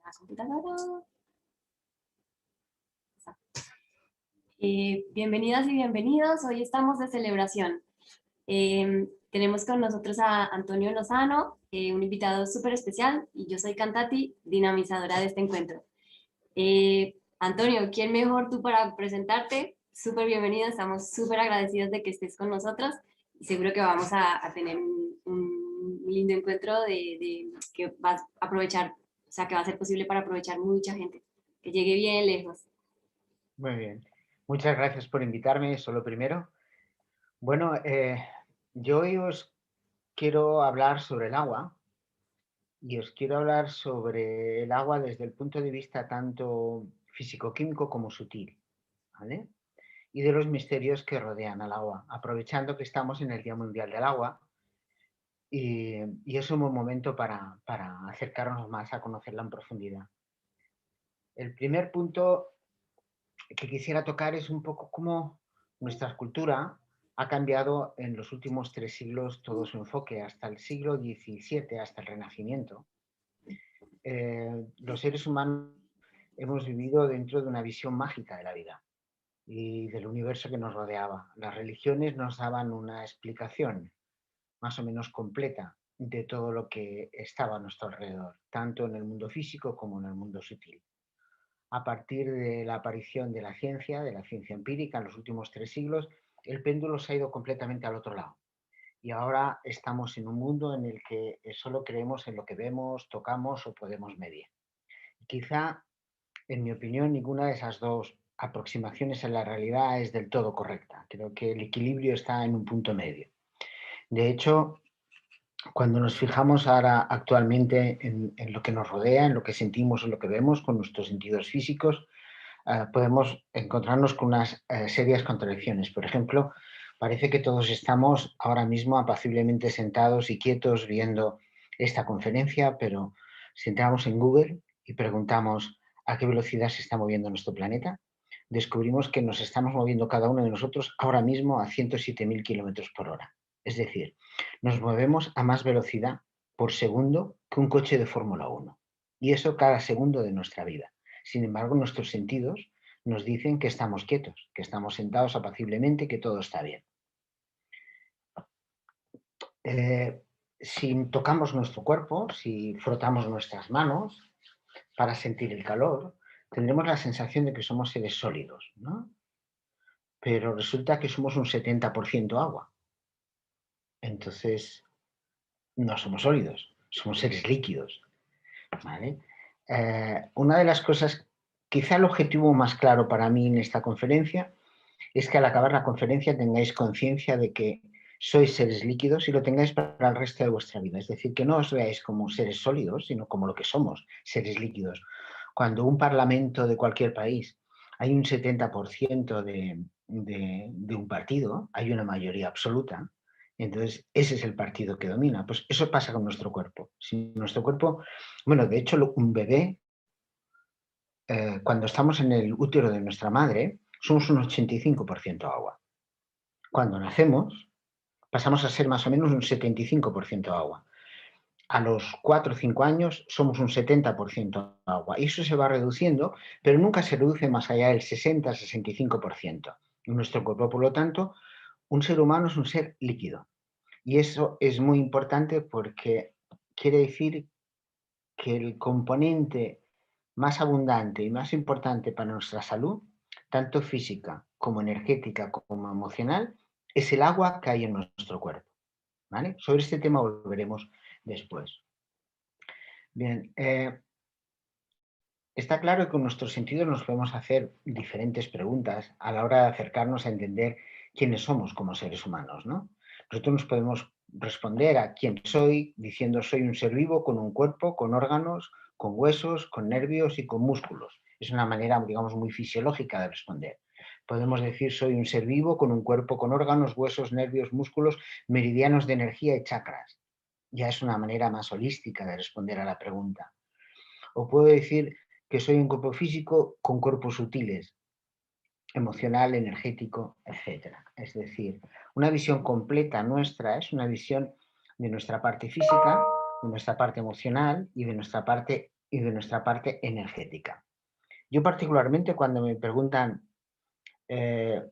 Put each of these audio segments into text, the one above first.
la computadora. Bienvenidas y bienvenidos. Hoy estamos de celebración. Tenemos con nosotros a Antonio Lozano, un invitado súper especial, y yo soy Cantati, dinamizadora de este encuentro. Antonio, ¿quién mejor tú para presentarte? Súper bienvenido, estamos súper agradecidos de que estés con nosotros y seguro que vamos a tener un lindo encuentro que vas a aprovechar, o sea, que va a ser posible para aprovechar mucha gente, que llegue bien lejos. Muy bien. Muchas gracias por invitarme, eso lo primero. Bueno, yo hoy os quiero hablar sobre el agua y os quiero hablar sobre el agua desde el punto de vista tanto físico-químico como sutil, ¿vale? Y de los misterios que rodean al agua, aprovechando que estamos en el Día Mundial del Agua y es un buen momento para acercarnos más a conocerla en profundidad. El primer punto que quisiera tocar es un poco cómo nuestra cultura ha cambiado en los últimos 3 siglos todo su enfoque, hasta el siglo XVII, hasta el Renacimiento. Los seres humanos hemos vivido dentro de una visión mágica de la vida y del universo que nos rodeaba. Las religiones nos daban una explicación más o menos completa de todo lo que estaba a nuestro alrededor, tanto en el mundo físico como en el mundo sutil. A partir de la aparición de la ciencia empírica en los últimos 3 siglos, el péndulo se ha ido completamente al otro lado. Y ahora estamos en un mundo en el que solo creemos en lo que vemos, tocamos o podemos medir. Quizá, en mi opinión, ninguna de esas dos aproximaciones a la realidad es del todo correcta. Creo que el equilibrio está en un punto medio. De hecho, cuando nos fijamos ahora actualmente en lo que nos rodea, en lo que sentimos, en lo que vemos con nuestros sentidos físicos, podemos encontrarnos con unas serias contradicciones. Por ejemplo, parece que todos estamos ahora mismo apaciblemente sentados y quietos viendo esta conferencia, pero si entramos en Google y preguntamos a qué velocidad se está moviendo nuestro planeta, descubrimos que nos estamos moviendo cada uno de nosotros ahora mismo a 107.000 kilómetros por hora. Es decir, nos movemos a más velocidad por segundo que un coche de Fórmula 1. Y eso cada segundo de nuestra vida. Sin embargo, nuestros sentidos nos dicen que estamos quietos, que estamos sentados apaciblemente, que todo está bien. Si tocamos nuestro cuerpo, si frotamos nuestras manos para sentir el calor, tendremos la sensación de que somos seres sólidos, ¿no? Pero resulta que somos un 70% agua. Entonces, no somos sólidos, somos seres líquidos, ¿vale? Una de las cosas, quizá el objetivo más claro para mí en esta conferencia es que al acabar la conferencia tengáis conciencia de que sois seres líquidos y lo tengáis para el resto de vuestra vida. Es decir, que no os veáis como seres sólidos, sino como lo que somos, seres líquidos. Cuando un parlamento de cualquier país hay un 70% de un partido, hay una mayoría absoluta, entonces ese es el partido que domina. Pues eso pasa con nuestro cuerpo. Si nuestro cuerpo, bueno, de hecho un bebé, cuando estamos en el útero de nuestra madre, somos un 85% agua. Cuando nacemos, pasamos a ser más o menos un 75% agua. A los 4 o 5 años somos un 70% agua. Y eso se va reduciendo, pero nunca se reduce más allá del 60-65%. En nuestro cuerpo, por lo tanto, un ser humano es un ser líquido. Y eso es muy importante porque quiere decir que el componente más abundante y más importante para nuestra salud, tanto física como energética como emocional, es el agua que hay en nuestro cuerpo, ¿vale? Sobre este tema volveremos después. Bien, está claro que con nuestros sentidos nos podemos hacer diferentes preguntas a la hora de acercarnos a entender quiénes somos como seres humanos, ¿no? Nosotros nos podemos responder a quién soy diciendo soy un ser vivo con un cuerpo, con órganos, con huesos, con nervios y con músculos. Es una manera, digamos, muy fisiológica de responder. Podemos decir soy un ser vivo con un cuerpo, con órganos, huesos, nervios, músculos, meridianos de energía y chakras. Ya es una manera más holística de responder a la pregunta. O puedo decir que soy un cuerpo físico con cuerpos sutiles, emocional, energético, etc. Es decir, una visión completa nuestra es una visión de nuestra parte física, de nuestra parte emocional y de nuestra parte y de nuestra parte energética. Yo particularmente cuando me preguntan eh,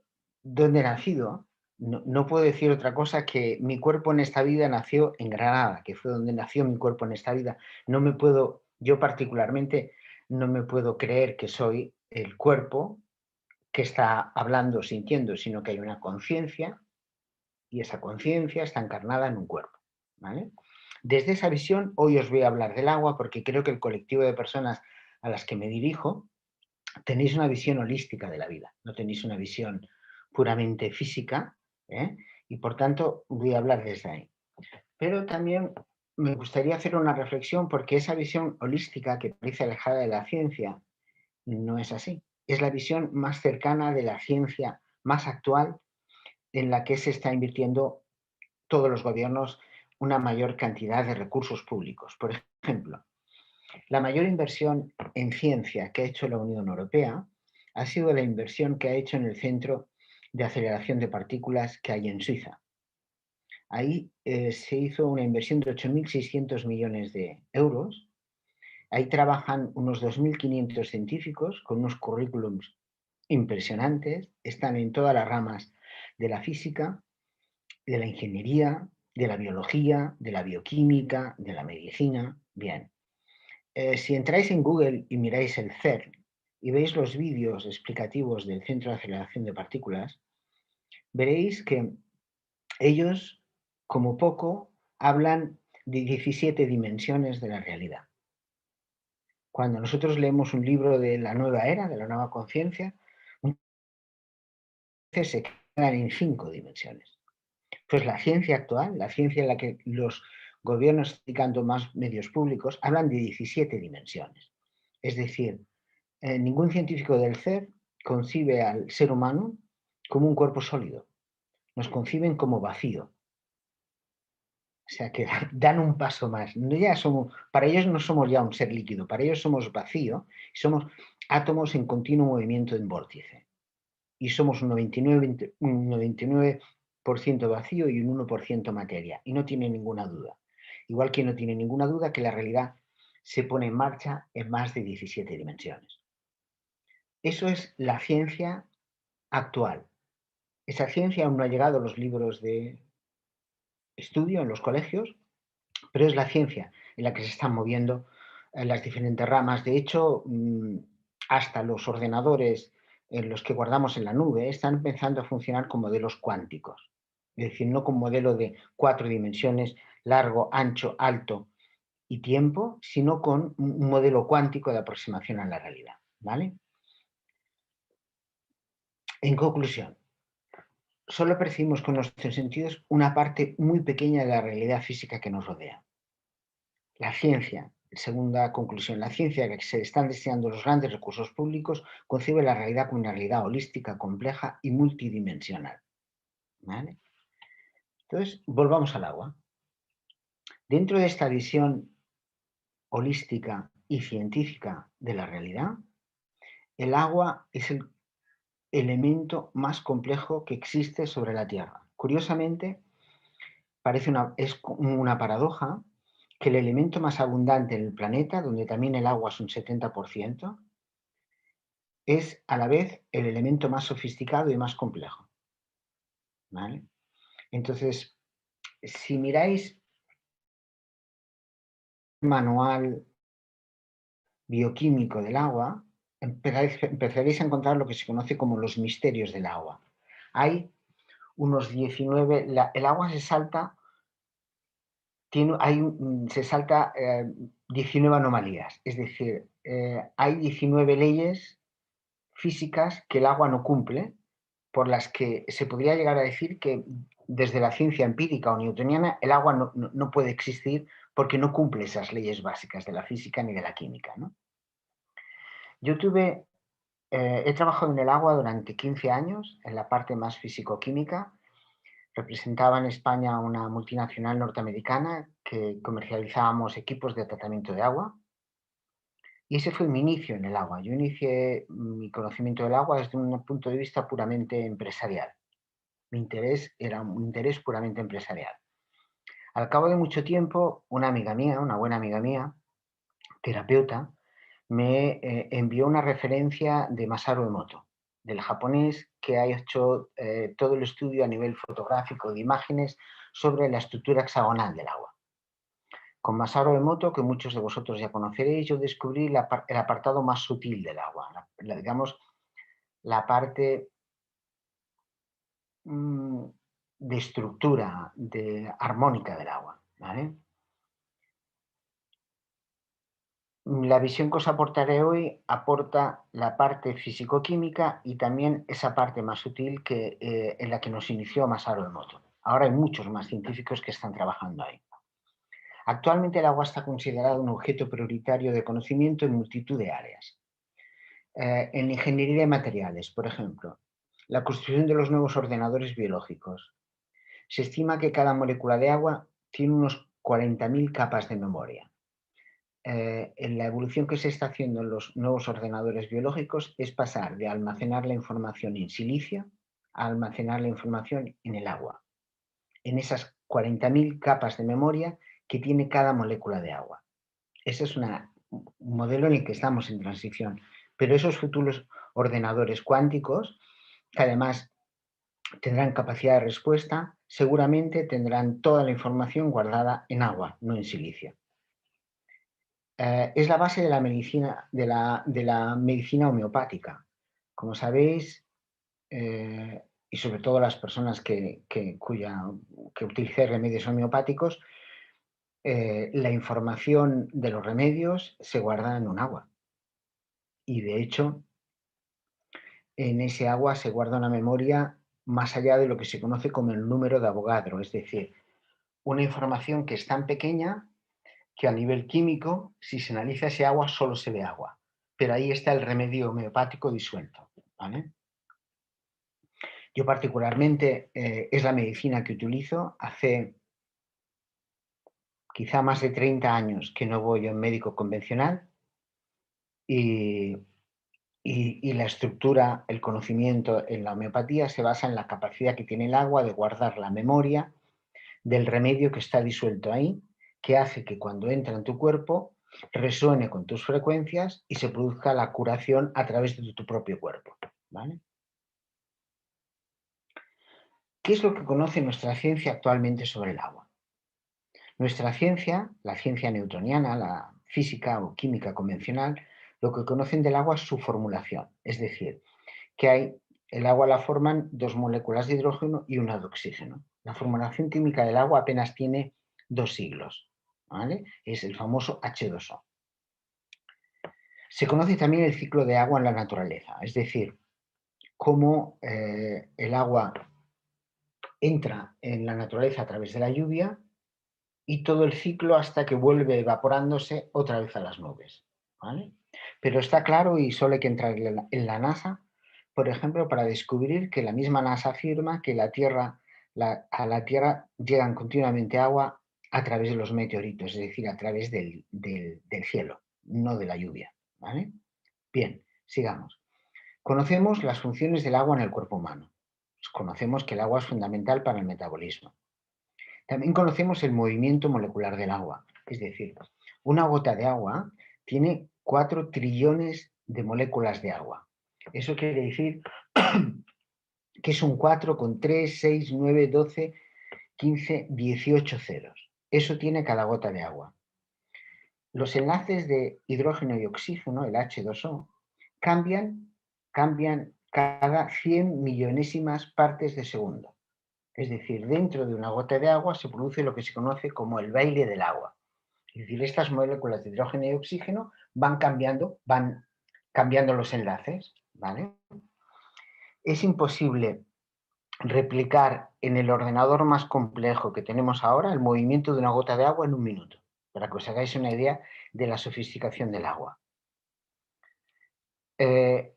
dónde he nacido, no puedo decir otra cosa que mi cuerpo en esta vida nació en Granada, que fue donde nació mi cuerpo en esta vida. No me puedo, yo particularmente, no me puedo creer que soy el cuerpo que está hablando, sintiendo, sino que hay una conciencia y esa conciencia está encarnada en un cuerpo. ¿Vale? Desde esa visión, hoy os voy a hablar del agua porque creo que el colectivo de personas a las que me dirijo tenéis una visión holística de la vida, no tenéis una visión puramente física, ¿eh? Y por tanto voy a hablar desde ahí. Pero también me gustaría hacer una reflexión porque esa visión holística que parece alejada de la ciencia no es así. Es la visión más cercana de la ciencia más actual en la que se está invirtiendo todos los gobiernos una mayor cantidad de recursos públicos. Por ejemplo, la mayor inversión en ciencia que ha hecho la Unión Europea ha sido la inversión que ha hecho en el Centro de Aceleración de Partículas que hay en Suiza. Ahí se hizo una inversión de 8.600 millones de euros. Ahí trabajan unos 2.500 científicos con unos currículums impresionantes. Están en todas las ramas de la física, de la ingeniería, de la biología, de la bioquímica, de la medicina. Bien. Si entráis en Google y miráis el CERN y veis los vídeos explicativos del Centro de Aceleración de Partículas, veréis que ellos, como poco, hablan de 17 dimensiones de la realidad. Cuando nosotros leemos un libro de la nueva era, de la nueva conciencia, muchas veces se quedan en 5 dimensiones. Pues la ciencia actual, la ciencia en la que los gobiernos están dedicando más medios públicos, hablan de 17 dimensiones. Es decir, ningún científico del CERN concibe al ser humano como un cuerpo sólido. Nos conciben como vacío. O sea que dan un paso más. No ya somos, para ellos no somos ya un ser líquido, para ellos somos vacío, somos átomos en continuo movimiento en vórtice. Y somos un 99% vacío y un 1% materia. Y no tiene ninguna duda. Igual que no tiene ninguna duda que la realidad se pone en marcha en más de 17 dimensiones. Eso es la ciencia actual. Esa ciencia aún no ha llegado a los libros de estudio en los colegios, pero es la ciencia en la que se están moviendo las diferentes ramas. De hecho, hasta los ordenadores en los que guardamos en la nube están empezando a funcionar con modelos cuánticos. Es decir, no con modelo de 4 dimensiones, largo, ancho, alto y tiempo, sino con un modelo cuántico de aproximación a la realidad. ¿Vale? En conclusión, solo percibimos con nuestros sentidos una parte muy pequeña de la realidad física que nos rodea. La ciencia, segunda conclusión, la ciencia que se están destinando los grandes recursos públicos concibe la realidad como una realidad holística, compleja y multidimensional. ¿Vale? Entonces, volvamos al agua. Dentro de esta visión holística y científica de la realidad, el agua es el elemento más complejo que existe sobre la Tierra. Curiosamente, es una paradoja que el elemento más abundante en el planeta, donde también el agua es un 70%, es a la vez el elemento más sofisticado y más complejo. ¿Vale? Entonces, si miráis el manual bioquímico del agua, empezaréis a encontrar lo que se conoce como los misterios del agua. Hay unos 19, el agua se salta, se salta 19 anomalías, es decir, hay 19 leyes físicas que el agua no cumple, por las que se podría llegar a decir que desde la ciencia empírica o newtoniana el agua no puede existir porque no cumple esas leyes básicas de la física ni de la química, ¿no? Yo he trabajado en el agua durante 15 años en la parte más físico-química. Representaba en España una multinacional norteamericana que comercializábamos equipos de tratamiento de agua. Y ese fue mi inicio en el agua. Yo inicié mi conocimiento del agua desde un punto de vista puramente empresarial. Mi interés era un interés puramente empresarial. Al cabo de mucho tiempo, una amiga mía, una buena amiga mía, terapeuta, me envió una referencia de Masaru Emoto, del japonés que ha hecho todo el estudio a nivel fotográfico de imágenes sobre la estructura hexagonal del agua. Con Masaru Emoto, que muchos de vosotros ya conoceréis, yo descubrí el apartado más sutil del agua, digamos, la parte de estructura, de armónica del agua, ¿vale? La visión que os aportaré hoy aporta la parte físico-química y también esa parte más sutil en la que nos inició Masaru Emoto. Ahora hay muchos más científicos que están trabajando ahí. Actualmente el agua está considerada un objeto prioritario de conocimiento en multitud de áreas. En ingeniería de materiales, por ejemplo, la construcción de los nuevos ordenadores biológicos. Se estima que cada molécula de agua tiene unos 40.000 capas de memoria. En la evolución que se está haciendo en los nuevos ordenadores biológicos es pasar de almacenar la información en silicio a almacenar la información en el agua, en esas 40.000 capas de memoria que tiene cada molécula de agua. Ese es un modelo en el que estamos en transición, pero esos futuros ordenadores cuánticos, que además tendrán capacidad de respuesta, seguramente tendrán toda la información guardada en agua, no en silicio. Es la base de la medicina, de la medicina homeopática. Como sabéis, y sobre todo las personas que utilicen remedios homeopáticos, la información de los remedios se guarda en un agua. Y de hecho, en ese agua se guarda una memoria más allá de lo que se conoce como el número de Avogadro, es decir, una información que es tan pequeña que a nivel químico, si se analiza ese agua, solo se ve agua. Pero ahí está el remedio homeopático disuelto, ¿vale? Yo particularmente es la medicina que utilizo. Hace quizá más de 30 años que no voy a un médico convencional y la estructura, el conocimiento en la homeopatía se basa en la capacidad que tiene el agua de guardar la memoria del remedio que está disuelto ahí, que hace que cuando entra en tu cuerpo resuene con tus frecuencias y se produzca la curación a través de tu propio cuerpo, ¿vale? ¿Qué es lo que conoce nuestra ciencia actualmente sobre el agua? Nuestra ciencia, la ciencia newtoniana, la física o química convencional, lo que conocen del agua es su formulación, es decir, que el agua la forman dos moléculas de hidrógeno y una de oxígeno. La formulación química del agua apenas tiene 2 siglos, ¿vale? Es el famoso H2O. Se conoce también el ciclo de agua en la naturaleza, es decir, cómo el agua entra en la naturaleza a través de la lluvia y todo el ciclo hasta que vuelve evaporándose otra vez a las nubes, ¿vale? Pero está claro y solo hay que entrar en la NASA, por ejemplo, para descubrir que la misma NASA afirma que a la Tierra llegan continuamente agua a través de los meteoritos, es decir, a través del cielo, no de la lluvia, ¿vale? Bien, sigamos. Conocemos las funciones del agua en el cuerpo humano. Conocemos que el agua es fundamental para el metabolismo. También conocemos el movimiento molecular del agua, es decir, una gota de agua tiene 4 trillones de moléculas de agua. Eso quiere decir que es un 4 con 3, 6, 9, 12, 15, 18 ceros. Eso tiene cada gota de agua. Los enlaces de hidrógeno y oxígeno, el H2O, cambian cada 100 millonésimas partes de segundo. Es decir, dentro de una gota de agua se produce lo que se conoce como el baile del agua. Es decir, estas moléculas de hidrógeno y oxígeno van cambiando los enlaces, ¿vale? Es imposible replicar en el ordenador más complejo que tenemos ahora el movimiento de una gota de agua en un minuto, para que os hagáis una idea de la sofisticación del agua. En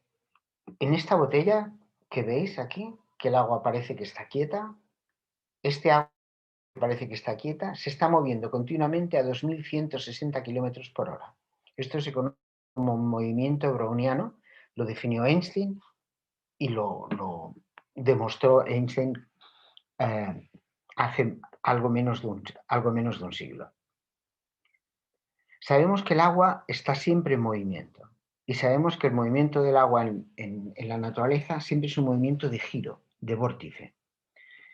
esta botella que veis aquí, que el agua parece que está quieta, este agua parece que está quieta, se está moviendo continuamente a 2.160 kilómetros por hora. Esto se conoce como un movimiento browniano, lo definió Einstein y lo demostró Einstein hace algo menos de un siglo. Sabemos que el agua está siempre en movimiento y sabemos que el movimiento del agua en la naturaleza siempre es un movimiento de giro, de vórtice.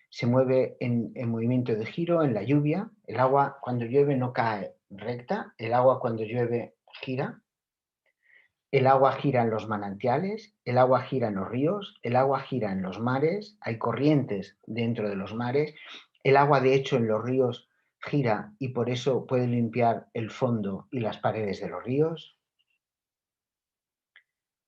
Se mueve en movimiento de giro en la lluvia. El agua cuando llueve no cae recta, el agua cuando llueve gira. El agua gira en los manantiales, el agua gira en los ríos, el agua gira en los mares, hay corrientes dentro de los mares, el agua de hecho en los ríos gira y por eso puede limpiar el fondo y las paredes de los ríos,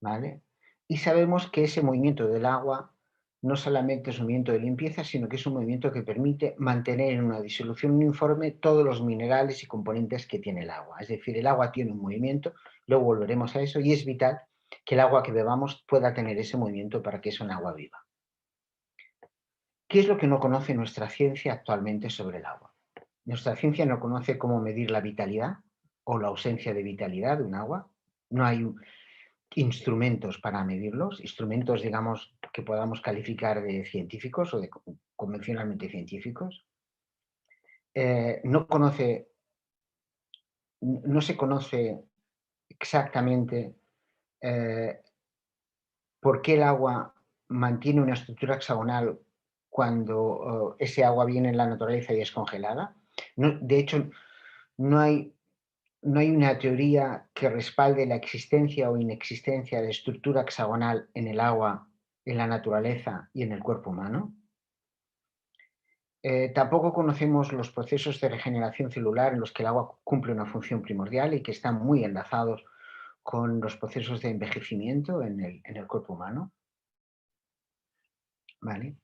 ¿vale? Y sabemos que ese movimiento del agua no solamente es un movimiento de limpieza, sino que es un movimiento que permite mantener en una disolución uniforme todos los minerales y componentes que tiene el agua. Es decir, el agua tiene un movimiento, luego volveremos a eso, y es vital que el agua que bebamos pueda tener ese movimiento para que sea un agua viva. ¿Qué es lo que no conoce nuestra ciencia actualmente sobre el agua? Nuestra ciencia no conoce cómo medir la vitalidad o la ausencia de vitalidad de un agua. No hay instrumentos para medirlos, instrumentos, digamos, que podamos calificar de científicos o de convencionalmente científicos. No se conoce exactamente por qué el agua mantiene una estructura hexagonal cuando ese agua viene en la naturaleza y es congelada. No, de hecho, no hay una teoría que respalde la existencia o inexistencia de estructura hexagonal en el agua, en la naturaleza y en el cuerpo humano. Tampoco conocemos los procesos de regeneración celular en los que el agua cumple una función primordial y que están muy enlazados con los procesos de envejecimiento en el cuerpo humano. ¿Vale?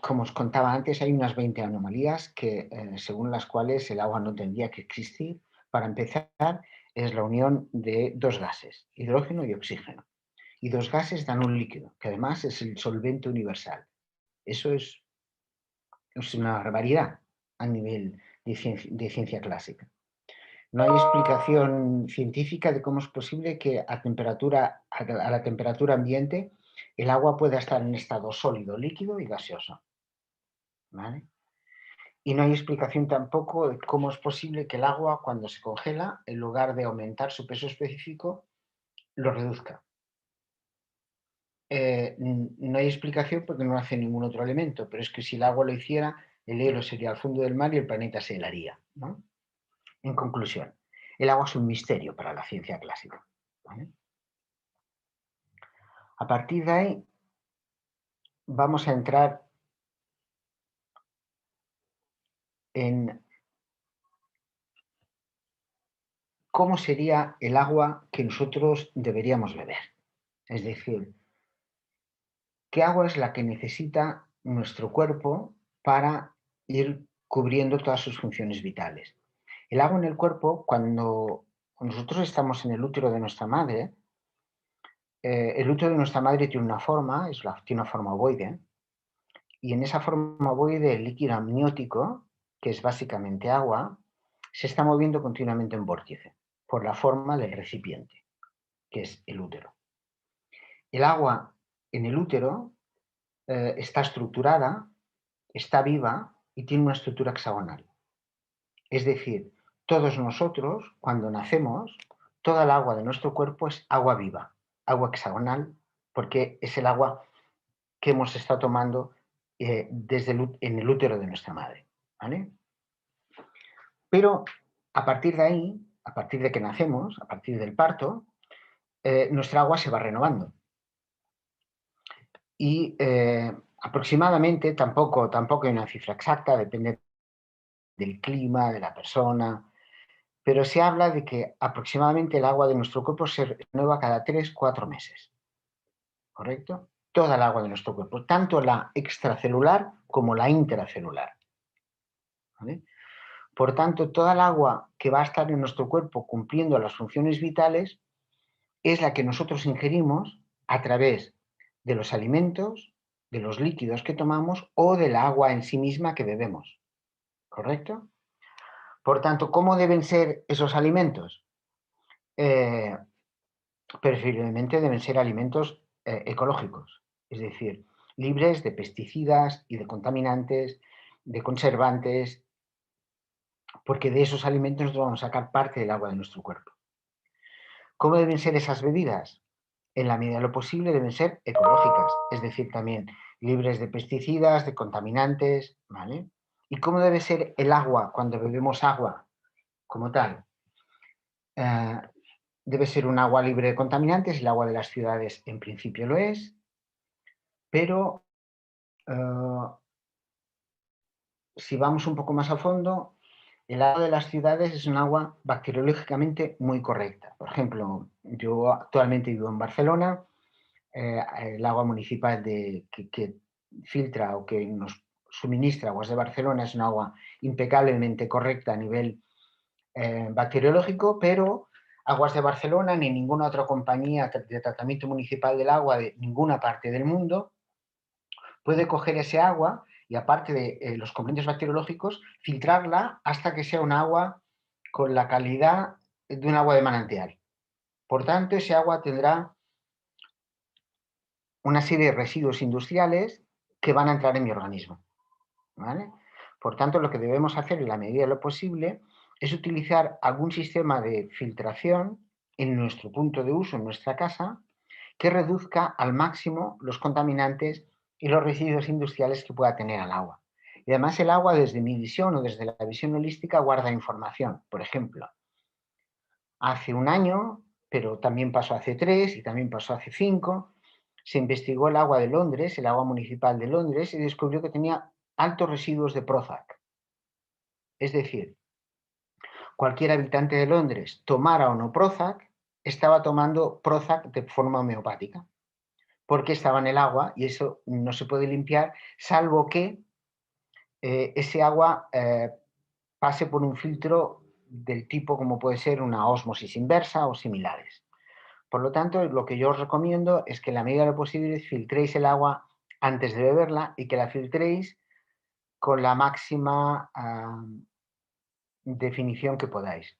Como os contaba antes, hay unas 20 anomalías que, según las cuales el agua no tendría que existir. Para empezar, es la unión de dos gases, hidrógeno y oxígeno. Y dos gases dan un líquido, que además es el solvente universal. Eso es una barbaridad a nivel de ciencia clásica. No hay explicación científica de cómo es posible que a la temperatura ambiente el agua pueda estar en estado sólido, líquido y gaseoso. ¿Vale? Y no hay explicación tampoco de cómo es posible que el agua, cuando se congela, en lugar de aumentar su peso específico, lo reduzca. No hay explicación porque no hace ningún otro elemento, pero es que si el agua lo hiciera, el hielo sería al fondo del mar y el planeta se helaría, ¿no? En conclusión, el agua es un misterio para la ciencia clásica, ¿vale? A partir de ahí vamos a entrar en cómo sería el agua que nosotros deberíamos beber. Es decir, ¿qué agua es la que necesita nuestro cuerpo para ir cubriendo todas sus funciones vitales? El agua en el cuerpo, cuando nosotros estamos en el útero de nuestra madre, el útero de nuestra madre tiene una forma, tiene una forma ovoide, y en esa forma ovoide el líquido amniótico, que es básicamente agua, se está moviendo continuamente en vórtice por la forma del recipiente, que es el útero. El agua en el útero está estructurada, está viva y tiene una estructura hexagonal. Es decir, todos nosotros, cuando nacemos, toda el agua de nuestro cuerpo es agua viva, agua hexagonal, porque es el agua que hemos estado tomando en el útero de nuestra madre. ¿Vale? Pero a partir de ahí, a partir de que nacemos, a partir del parto, nuestra agua se va renovando. Y aproximadamente, tampoco hay una cifra exacta, depende del clima, de la persona, pero se habla de que aproximadamente el agua de nuestro cuerpo se renueva cada 3-4 meses. ¿Correcto? Toda el agua de nuestro cuerpo, tanto la extracelular como la intracelular. ¿Vale? Por tanto, toda el agua que va a estar en nuestro cuerpo cumpliendo las funciones vitales es la que nosotros ingerimos a través de los alimentos, de los líquidos que tomamos o del agua en sí misma que bebemos. ¿Correcto? Por tanto, ¿cómo deben ser esos alimentos? Preferiblemente deben ser alimentos ecológicos, es decir, libres de pesticidas y de contaminantes, de conservantes porque de esos alimentos nosotros vamos a sacar parte del agua de nuestro cuerpo. ¿Cómo deben ser esas bebidas? En la medida de lo posible deben ser ecológicas, es decir, también libres de pesticidas, de contaminantes, ¿vale? ¿Y cómo debe ser el agua cuando bebemos agua como tal? Eh, Debe ser un agua libre de contaminantes, el agua de las ciudades en principio lo es, pero si vamos un poco más a fondo, el agua de las ciudades es un agua bacteriológicamente muy correcta. Por ejemplo, yo actualmente vivo en Barcelona, el agua municipal que filtra o que nos suministra aguas de Barcelona es un agua impecablemente correcta a nivel bacteriológico, pero Aguas de Barcelona ni ninguna otra compañía de tratamiento municipal del agua de ninguna parte del mundo puede coger ese agua y, aparte de los componentes bacteriológicos, filtrarla hasta que sea un agua con la calidad de un agua de manantial. Por tanto, ese agua tendrá una serie de residuos industriales que van a entrar en mi organismo, ¿vale? Por tanto, lo que debemos hacer en la medida de lo posible es utilizar algún sistema de filtración en nuestro punto de uso, en nuestra casa, que reduzca al máximo los contaminantes y los residuos industriales que pueda tener el agua. Y además el agua, desde mi visión o desde la visión holística, guarda información. Por ejemplo, hace un año, pero también pasó hace 3 y también pasó hace 5, se investigó el agua de Londres, el agua municipal de Londres, y descubrió que tenía altos residuos de Prozac. Es decir, cualquier habitante de Londres, tomara o no Prozac, estaba tomando Prozac de forma homeopática, porque estaba en el agua y eso no se puede limpiar, salvo que ese agua pase por un filtro del tipo como puede ser una ósmosis inversa o similares. Por lo tanto, lo que yo os recomiendo es que en la medida de lo posible filtréis el agua antes de beberla y que la filtréis con la máxima definición que podáis.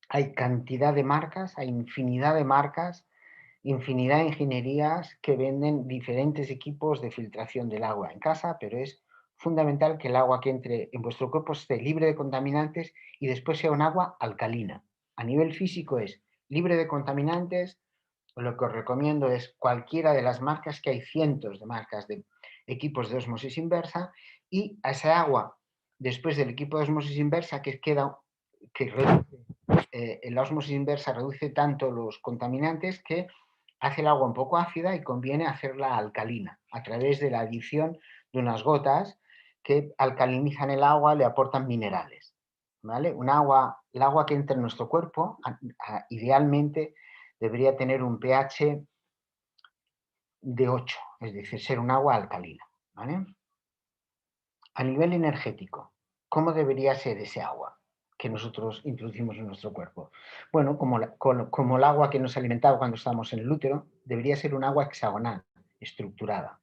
Hay cantidad de marcas, hay infinidad de marcas, infinidad de ingenierías que venden diferentes equipos de filtración del agua en casa, pero es fundamental que el agua que entre en vuestro cuerpo esté libre de contaminantes y después sea un agua alcalina. A nivel físico es libre de contaminantes. Lo que os recomiendo es cualquiera de las marcas, que hay cientos de marcas de equipos de ósmosis inversa, y a esa agua, después del equipo de ósmosis inversa, que queda, que reduce, la ósmosis inversa reduce tanto los contaminantes que hace el agua un poco ácida y conviene hacerla alcalina a través de la adición de unas gotas que alcalinizan el agua, le aportan minerales. ¿Vale? El agua que entra en nuestro cuerpo, idealmente, debería tener un pH de 8, es decir, ser un agua alcalina. ¿Vale? A nivel energético, ¿cómo debería ser ese agua que nosotros introducimos en nuestro cuerpo? Bueno, como el agua que nos alimentaba cuando estábamos en el útero, debería ser un agua hexagonal, estructurada.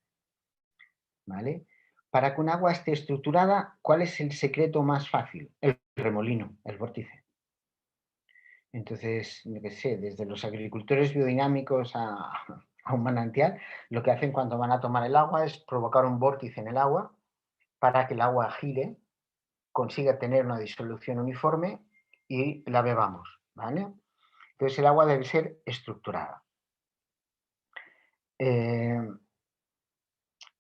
¿Vale? Para que un agua esté estructurada, ¿cuál es el secreto más fácil? El remolino, el vórtice. Entonces, yo qué sé, desde los agricultores biodinámicos a un manantial, lo que hacen cuando van a tomar el agua es provocar un vórtice en el agua para que el agua gire, consiga tener una disolución uniforme y la bebamos, ¿vale? Entonces el agua debe ser estructurada.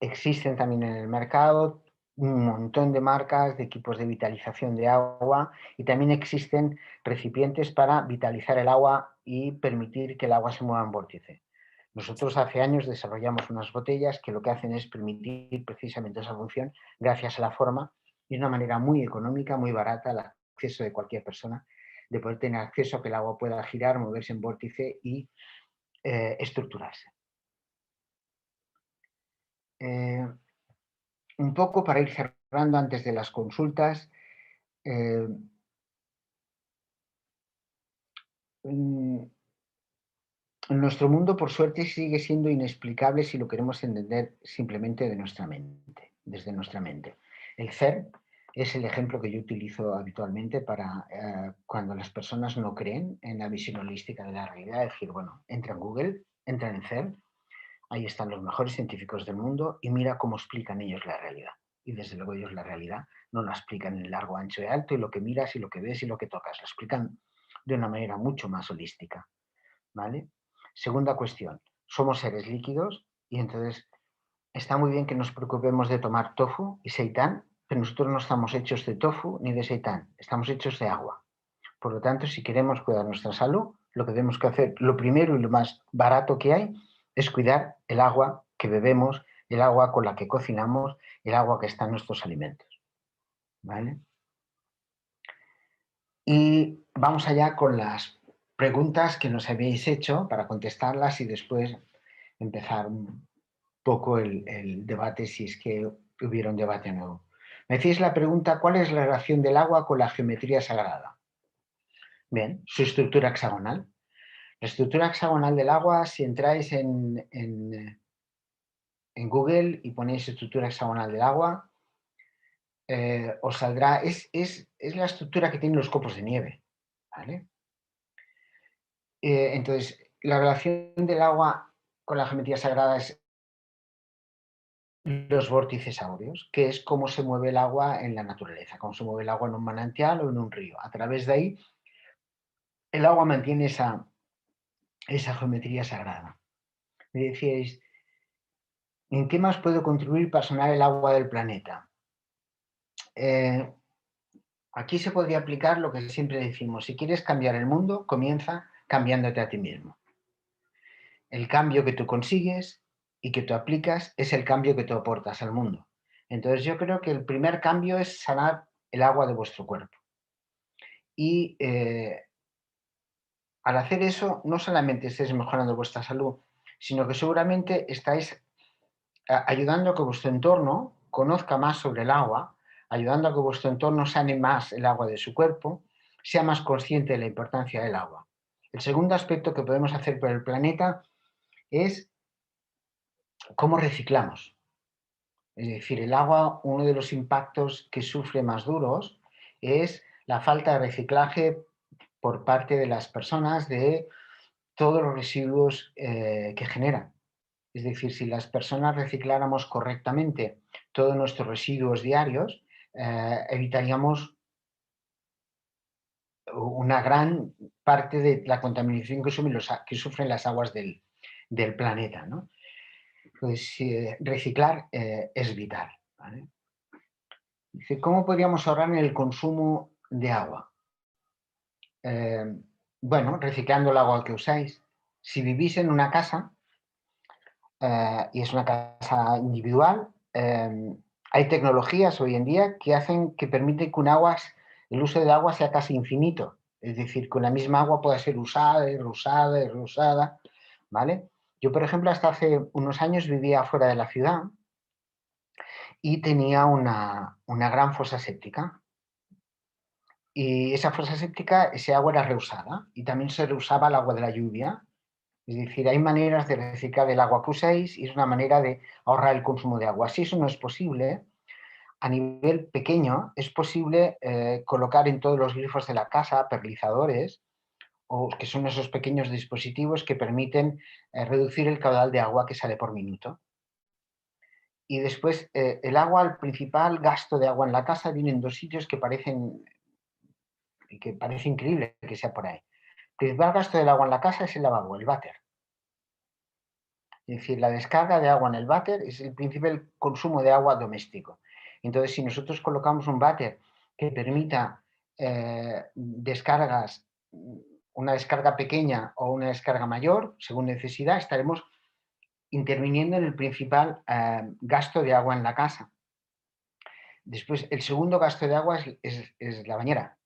Existen también en el mercado un montón de marcas de equipos de vitalización de agua, y también existen recipientes para vitalizar el agua y permitir que el agua se mueva en vórtice. Nosotros hace años desarrollamos unas botellas que lo que hacen es permitir precisamente esa función gracias a la forma, y de una manera muy económica, muy barata, el acceso de cualquier persona, de poder tener acceso a que el agua pueda girar, moverse en vórtice y estructurarse. Eh, un poco para ir cerrando antes de las consultas, nuestro mundo, por suerte, sigue siendo inexplicable si lo queremos entender simplemente desde nuestra mente. El CERN es el ejemplo que yo utilizo habitualmente para cuando las personas no creen en la visión holística de la realidad. Es decir, bueno, entra en Google, entra en CERN, ahí están los mejores científicos del mundo y mira cómo explican ellos la realidad. Y desde luego ellos la realidad no lo explican en largo, ancho y alto, y lo que miras y lo que ves y lo que tocas, lo explican de una manera mucho más holística, ¿vale? Segunda cuestión, somos seres líquidos y entonces está muy bien que nos preocupemos de tomar tofu y seitán, pero nosotros no estamos hechos de tofu ni de seitán, estamos hechos de agua. Por lo tanto, si queremos cuidar nuestra salud, lo que tenemos que hacer, lo primero y lo más barato que hay, es cuidar el agua que bebemos, el agua con la que cocinamos, el agua que está en nuestros alimentos, ¿vale? Y vamos allá con las preguntas que nos habéis hecho para contestarlas y después empezar un poco el debate, si es que hubiera un debate nuevo. Me decís la pregunta, ¿cuál es la relación del agua con la geometría sagrada? Bien, su estructura hexagonal. La estructura hexagonal del agua, si entráis en Google y ponéis estructura hexagonal del agua, os saldrá, es la estructura que tienen los copos de nieve, ¿vale? Entonces, la relación del agua con la geometría sagrada es los vórtices áureos, que es cómo se mueve el agua en la naturaleza, cómo se mueve el agua en un manantial o en un río. A través de ahí, el agua mantiene esa geometría sagrada. Me decíais, ¿en qué más puedo contribuir para sanar el agua del planeta? Aquí se podría aplicar lo que siempre decimos, si quieres cambiar el mundo, comienza cambiándote a ti mismo. El cambio que tú consigues y que tú aplicas es el cambio que tú aportas al mundo. Entonces yo creo que el primer cambio es sanar el agua de vuestro cuerpo. Y al hacer eso, no solamente estáis mejorando vuestra salud, sino que seguramente estáis ayudando a que vuestro entorno conozca más sobre el agua, ayudando a que vuestro entorno sane más el agua de su cuerpo, sea más consciente de la importancia del agua. El segundo aspecto que podemos hacer por el planeta es cómo reciclamos. Es decir, el agua, uno de los impactos que sufre más duros es la falta de reciclaje por parte de las personas de todos los residuos que generan. Es decir, si las personas recicláramos correctamente todos nuestros residuos diarios, evitaríamos una gran parte de la contaminación que sufren las aguas del planeta, ¿no? Pues reciclar es vital, ¿vale? Dice, ¿cómo podríamos ahorrar en el consumo de agua? Bueno, reciclando el agua que usáis. Si vivís en una casa, y es una casa individual, hay tecnologías hoy en día que permiten que el uso del agua sea casi infinito. Es decir, que la misma agua pueda ser usada y reusada y reusada, ¿vale? Yo, por ejemplo, hasta hace unos años vivía fuera de la ciudad y tenía una gran fosa séptica. Y esa fosa séptica, ese agua era reusada y también se reusaba el agua de la lluvia. Es decir, hay maneras de reciclar el agua que usáis y es una manera de ahorrar el consumo de agua. Si eso no es posible, a nivel pequeño es posible colocar en todos los grifos de la casa perlizadores, o que son esos pequeños dispositivos que permiten reducir el caudal de agua que sale por minuto. Y después, el principal gasto de agua en la casa viene en dos sitios que parece increíble que sea por ahí. El principal gasto del agua en la casa es el lavabo, el váter. Es decir, la descarga de agua en el váter es el principal consumo de agua doméstico. Entonces, si nosotros colocamos un váter que permita descargas, una descarga pequeña o una descarga mayor, según necesidad, estaremos interviniendo en el principal gasto de agua en la casa. Después, el segundo gasto de agua es la bañera.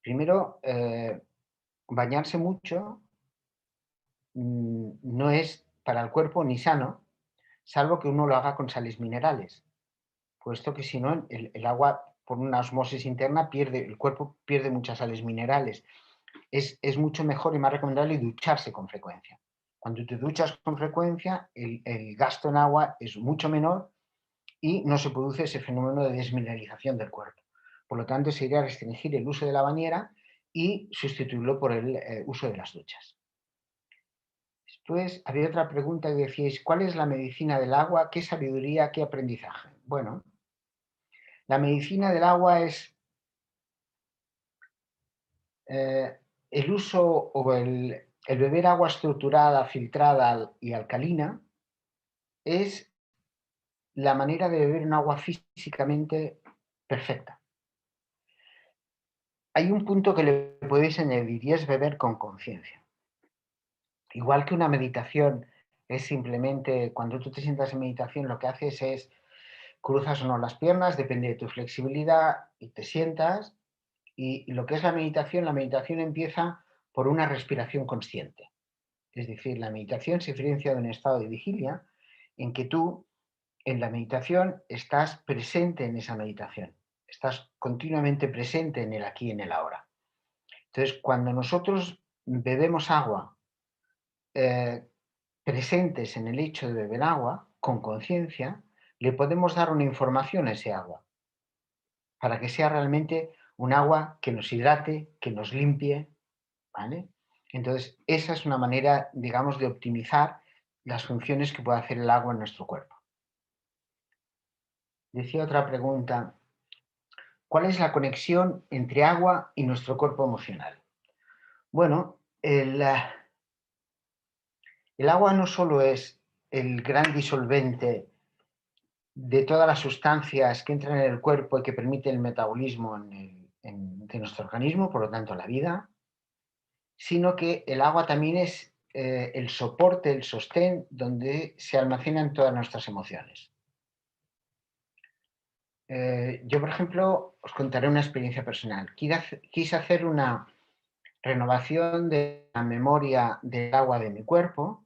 Primero, bañarse mucho no es para el cuerpo ni sano, salvo que uno lo haga con sales minerales, puesto que si no, el agua, por una osmosis interna, el cuerpo pierde muchas sales minerales. Es mucho mejor y más recomendable ducharse con frecuencia. Cuando te duchas con frecuencia, el gasto en agua es mucho menor y no se produce ese fenómeno de desmineralización del cuerpo. Por lo tanto, se iría restringir el uso de la bañera y sustituirlo por el uso de las duchas. Después había otra pregunta que decíais, ¿cuál es la medicina del agua? ¿Qué sabiduría? ¿Qué aprendizaje? Bueno, La medicina del agua es el uso o el beber agua estructurada, filtrada y alcalina es la manera de beber un agua físicamente perfecta. Hay un punto que le podéis añadir y es beber con conciencia. Igual que una meditación es simplemente, cuando tú te sientas en meditación, lo que haces es cruzas o no las piernas, depende de tu flexibilidad y te sientas. Y lo que es la meditación empieza por una respiración consciente. Es decir, la meditación se diferencia de un estado de vigilia en que tú, en la meditación, estás presente en esa meditación. Estás continuamente presente en el aquí y en el ahora. Entonces, cuando nosotros bebemos agua, eh, presentes en el hecho de beber agua, con conciencia, le podemos dar una información a ese agua, para que sea realmente un agua que nos hidrate, que nos limpie, ¿vale? Entonces, esa es una manera, digamos, de optimizar las funciones que puede hacer el agua en nuestro cuerpo. Decía otra pregunta, ¿cuál es la conexión entre agua y nuestro cuerpo emocional? Bueno, el agua no solo es el gran disolvente de todas las sustancias que entran en el cuerpo y que permiten el metabolismo de nuestro organismo, por lo tanto la vida, sino que el agua también es el soporte, el sostén donde se almacenan todas nuestras emociones. Yo, por ejemplo, os contaré una experiencia personal. Quise hacer una renovación de la memoria del agua de mi cuerpo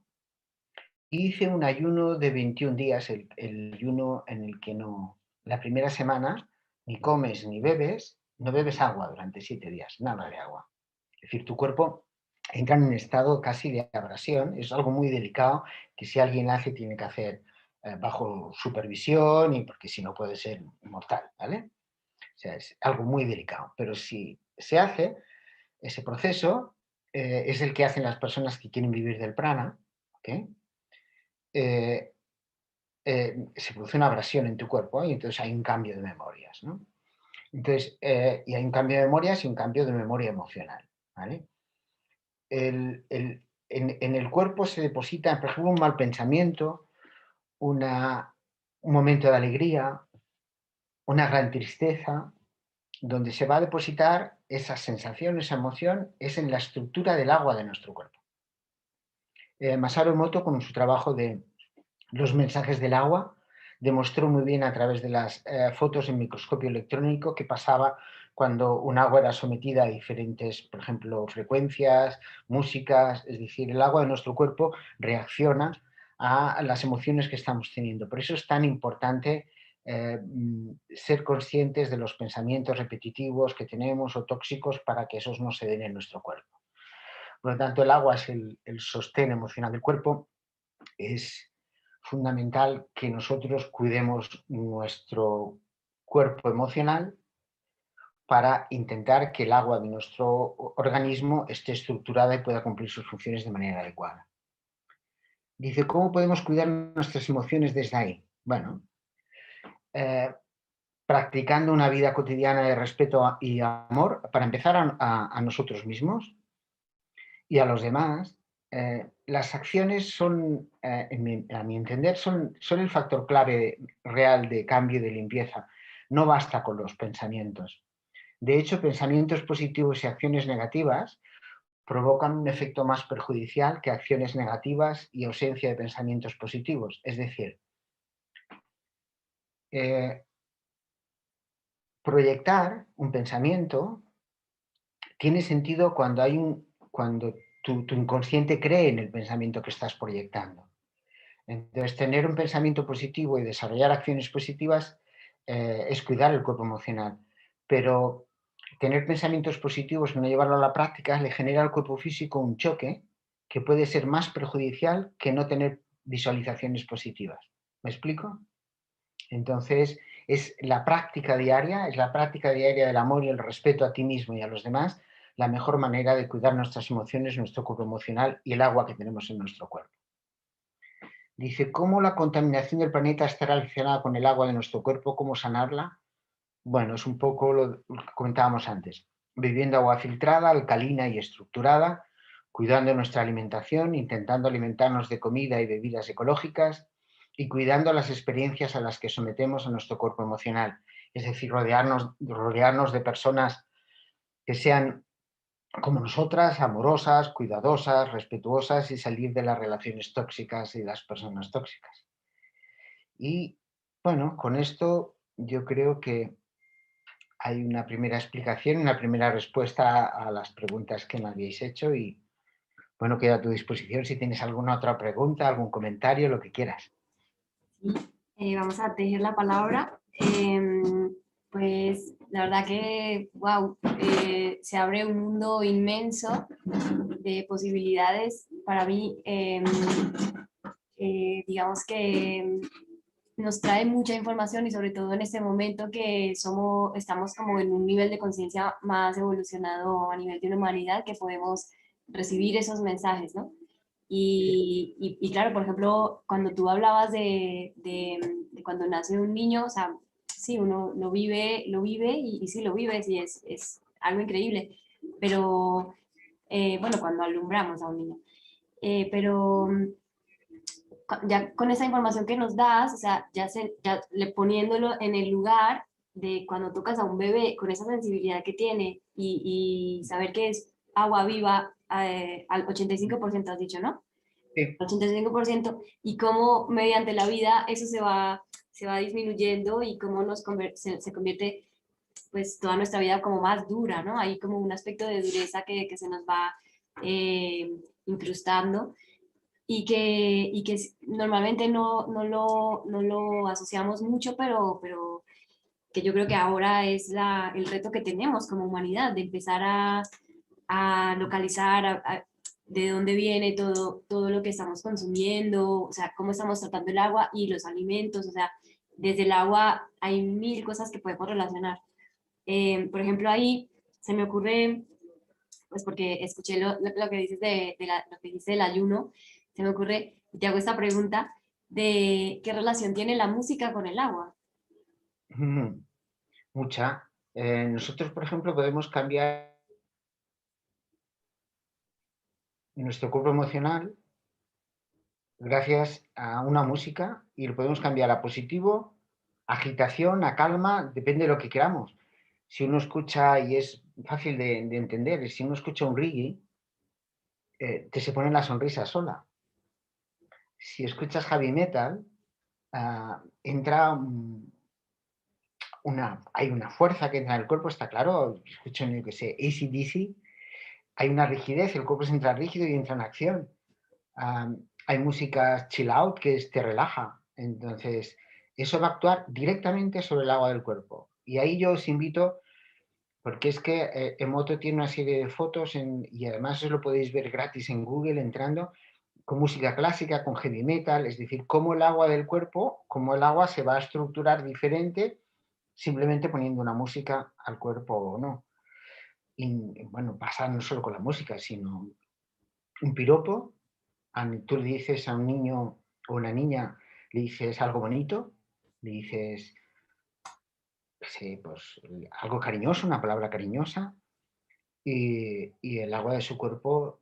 y hice un ayuno de 21 días, el ayuno en el que no, la primera semana ni comes ni bebes, no bebes agua durante 7 días, nada de agua. Es decir, tu cuerpo entra en un estado casi de abrasión, es algo muy delicado que si alguien hace tiene que hacer bajo supervisión y porque si no puede ser mortal, ¿vale? O sea, es algo muy delicado, pero si se hace, ese proceso es el que hacen las personas que quieren vivir del prana, ¿ok? Eh, se produce una abrasión en tu cuerpo y entonces hay un cambio de memorias, ¿no? Entonces, y hay un cambio de memorias y un cambio de memoria emocional, ¿vale? En el cuerpo se deposita, por ejemplo, un mal pensamiento, un momento de alegría, una gran tristeza, donde se va a depositar esa sensación, esa emoción, es en la estructura del agua de nuestro cuerpo. Masaru Emoto, con su trabajo de los mensajes del agua, demostró muy bien a través de las fotos en microscopio electrónico qué pasaba cuando un agua era sometida a diferentes, por ejemplo, frecuencias, músicas, es decir, el agua de nuestro cuerpo reacciona a las emociones que estamos teniendo. Por eso es tan importante ser conscientes de los pensamientos repetitivos que tenemos o tóxicos para que esos no se den en nuestro cuerpo. Por lo tanto, el agua es el sostén emocional del cuerpo, es fundamental que nosotros cuidemos nuestro cuerpo emocional para intentar que el agua de nuestro organismo esté estructurada y pueda cumplir sus funciones de manera adecuada. Dice, ¿cómo podemos cuidar nuestras emociones desde ahí? Bueno, eh, practicando una vida cotidiana de respeto y amor, para empezar a nosotros mismos y a los demás. Las acciones son, a mi entender, son el factor clave real de cambio y de limpieza. No basta con los pensamientos. De hecho, pensamientos positivos y acciones negativas provocan un efecto más perjudicial que acciones negativas y ausencia de pensamientos positivos. Es decir, eh, proyectar un pensamiento tiene sentido cuando tu inconsciente cree en el pensamiento que estás proyectando. Entonces, tener un pensamiento positivo y desarrollar acciones positivas es cuidar el cuerpo emocional. Pero tener pensamientos positivos y no llevarlo a la práctica le genera al cuerpo físico un choque que puede ser más perjudicial que no tener visualizaciones positivas. ¿Me explico? Entonces, es la práctica diaria, es la práctica diaria del amor y el respeto a ti mismo y a los demás, la mejor manera de cuidar nuestras emociones, nuestro cuerpo emocional y el agua que tenemos en nuestro cuerpo. Dice, ¿cómo la contaminación del planeta está relacionada con el agua de nuestro cuerpo? ¿Cómo sanarla? Bueno, es un poco lo que comentábamos antes. Bebiendo agua filtrada, alcalina y estructurada, cuidando nuestra alimentación, intentando alimentarnos de comida y bebidas ecológicas y cuidando las experiencias a las que sometemos a nuestro cuerpo emocional. Es decir, rodearnos de personas que sean como nosotras, amorosas, cuidadosas, respetuosas y salir de las relaciones tóxicas y las personas tóxicas. Y bueno, con esto yo creo que hay una primera explicación, una primera respuesta a las preguntas que me habéis hecho y bueno, quedo a tu disposición si tienes alguna otra pregunta, algún comentario, lo que quieras. Sí, vamos a tejer la palabra. Pues la verdad que, wow, se abre un mundo inmenso de posibilidades para mí. Digamos que nos trae mucha información y sobre todo en este momento que estamos como en un nivel de conciencia más evolucionado a nivel de la humanidad que podemos recibir esos mensajes, ¿no? Y claro, por ejemplo, cuando tú hablabas de cuando nace un niño, o sea, sí, uno lo vive y sí lo vives y es algo increíble, pero bueno, cuando alumbramos a un niño. Pero ya con esa información que nos das, o sea, ya le poniéndolo en el lugar de cuando tocas a un bebé con esa sensibilidad que tiene y saber que es agua viva al 85% has dicho, ¿no? Sí. 85% y cómo mediante la vida eso se va disminuyendo y cómo se convierte pues toda nuestra vida como más dura, ¿no? Hay como un aspecto de dureza que se nos va eh, incrustando y que normalmente no lo asociamos mucho, pero que yo creo que ahora es el reto que tenemos como humanidad, de empezar a localizar de dónde viene todo lo que estamos consumiendo, o sea, cómo estamos tratando el agua y los alimentos, o sea, desde el agua hay mil cosas que podemos relacionar. Por ejemplo, ahí se me ocurre pues porque escuché lo que dices lo que dice del ayuno, se me ocurre, y te hago esta pregunta, de qué relación tiene la música con el agua. Mucha. Nosotros, por ejemplo, podemos cambiar nuestro cuerpo emocional gracias a una música y lo podemos cambiar a positivo, agitación, a calma, depende de lo que queramos. Si uno escucha, y es fácil de entender, si uno escucha un reggae, te se pone la sonrisa sola. Si escuchas heavy metal, entra hay una fuerza que entra en el cuerpo, está claro. Escucho, yo que sé, AC/DC, hay una rigidez, el cuerpo se entra rígido y entra en acción. Hay música chill out que te relaja. Entonces, eso va a actuar directamente sobre el agua del cuerpo. Y ahí yo os invito, porque es que Emoto tiene una serie de fotos y además os lo podéis ver gratis en Google entrando con música clásica, con heavy metal, es decir, cómo el agua del cuerpo, cómo el agua se va a estructurar diferente simplemente poniendo una música al cuerpo o no. Y bueno, pasa no solo con la música, sino un piropo. Tú le dices a un niño o una niña, le dices algo bonito, le dices pues, algo cariñoso, una palabra cariñosa, y el agua de su cuerpo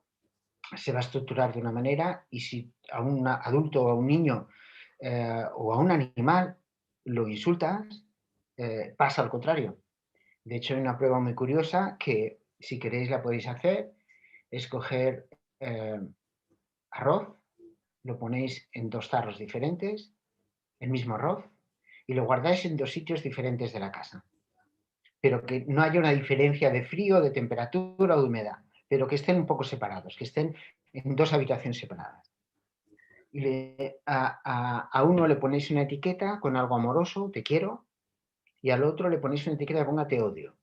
se va a estructurar de una manera y si a un adulto o a un niño o a un animal lo insultas, pasa al contrario. De hecho, hay una prueba muy curiosa que si queréis la podéis hacer, es coger arroz, lo ponéis en dos tarros diferentes, el mismo arroz, y lo guardáis en dos sitios diferentes de la casa. Pero que no haya una diferencia de frío, de temperatura o de humedad, pero que estén un poco separados, que estén en dos habitaciones separadas. Y a uno le ponéis una etiqueta con algo amoroso, te quiero, y al otro le ponéis una etiqueta que ponga te odio.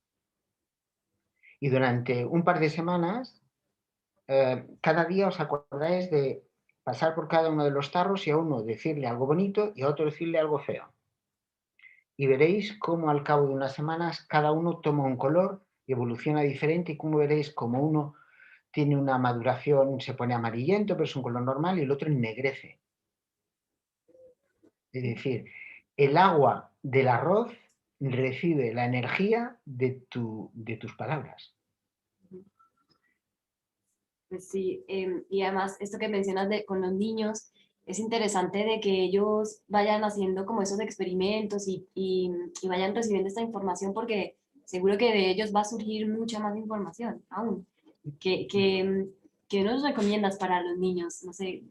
Y durante un par de semanas, cada día os acordáis de pasar por cada uno de los tarros y a uno decirle algo bonito y a otro decirle algo feo. Y veréis cómo al cabo de unas semanas cada uno toma un color y evoluciona diferente y cómo veréis cómo uno tiene una maduración, se pone amarillento, pero es un color normal, y el otro ennegrece. Es decir, el agua del arroz recibe la energía de tus palabras. Pues sí, y además esto que mencionas con los niños, es interesante de que ellos vayan haciendo como esos experimentos y vayan recibiendo esta información porque seguro que de ellos va a surgir mucha más información aún. ¿Qué nos recomiendas para los niños? No sé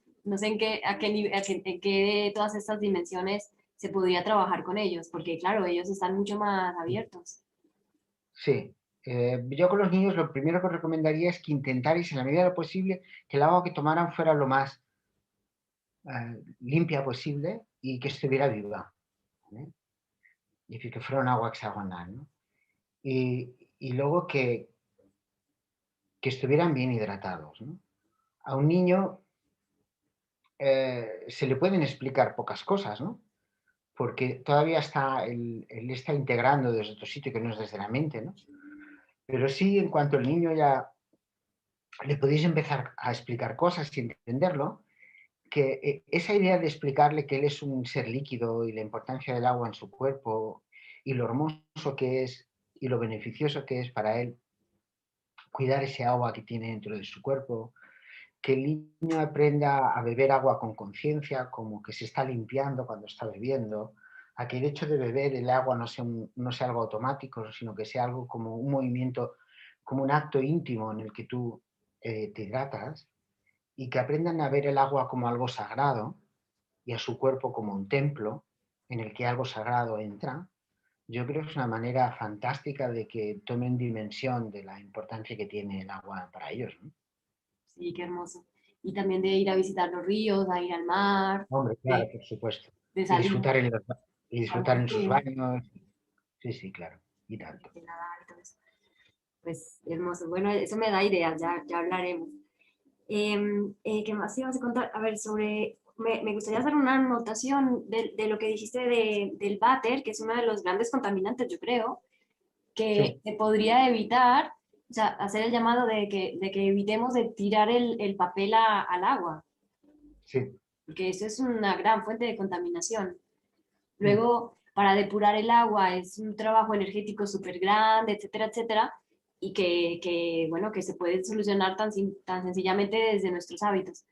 en qué, a qué, en qué de todas estas dimensiones se podría trabajar con ellos, porque claro, ellos están mucho más abiertos. Sí. Yo con los niños lo primero que os recomendaría es que intentarais en la medida de lo posible que el agua que tomaran fuera lo más limpia posible y que estuviera viva, ¿vale? Es decir, que fuera un agua hexagonal, ¿no? Y luego que estuvieran bien hidratados, ¿no? A un niño se le pueden explicar pocas cosas, ¿no? Porque todavía él está integrando desde otro sitio que no es desde la mente, ¿no? Pero sí, en cuanto el niño ya le podéis empezar a explicar cosas y entenderlo, que esa idea de explicarle que él es un ser líquido y la importancia del agua en su cuerpo y lo hermoso que es y lo beneficioso que es para él cuidar ese agua que tiene dentro de su cuerpo, que el niño aprenda a beber agua con conciencia, como que se está limpiando cuando está bebiendo, a que el hecho de beber el agua no sea algo automático, sino que sea algo como un movimiento, como un acto íntimo en el que tú te hidratas, y que aprendan a ver el agua como algo sagrado y a su cuerpo como un templo en el que algo sagrado entra. Yo creo que es una manera fantástica de que tomen dimensión de la importancia que tiene el agua para ellos, ¿no? Sí, qué hermoso. Y también de ir a visitar los ríos, a ir al mar, Hombre, claro, de, por supuesto. de Y salir disfrutar y disfrutar en sus también baños. Sí, sí, claro. Y tanto. de nadar y todo eso. Pues hermoso. Bueno, eso me da ideas, ya hablaremos. ¿Qué más ibas a contar? A ver, me gustaría hacer una anotación de lo que dijiste del váter, que es uno de los grandes contaminantes, yo creo, que Sí, se podría evitar, o sea, hacer el llamado de que evitemos de tirar el papel al agua, sí. porque eso es una gran fuente de contaminación. Mm. Luego, para depurar el agua es un trabajo energético súper grande, etcétera, etcétera, y bueno, que se puede solucionar tan sencillamente desde nuestros hábitos.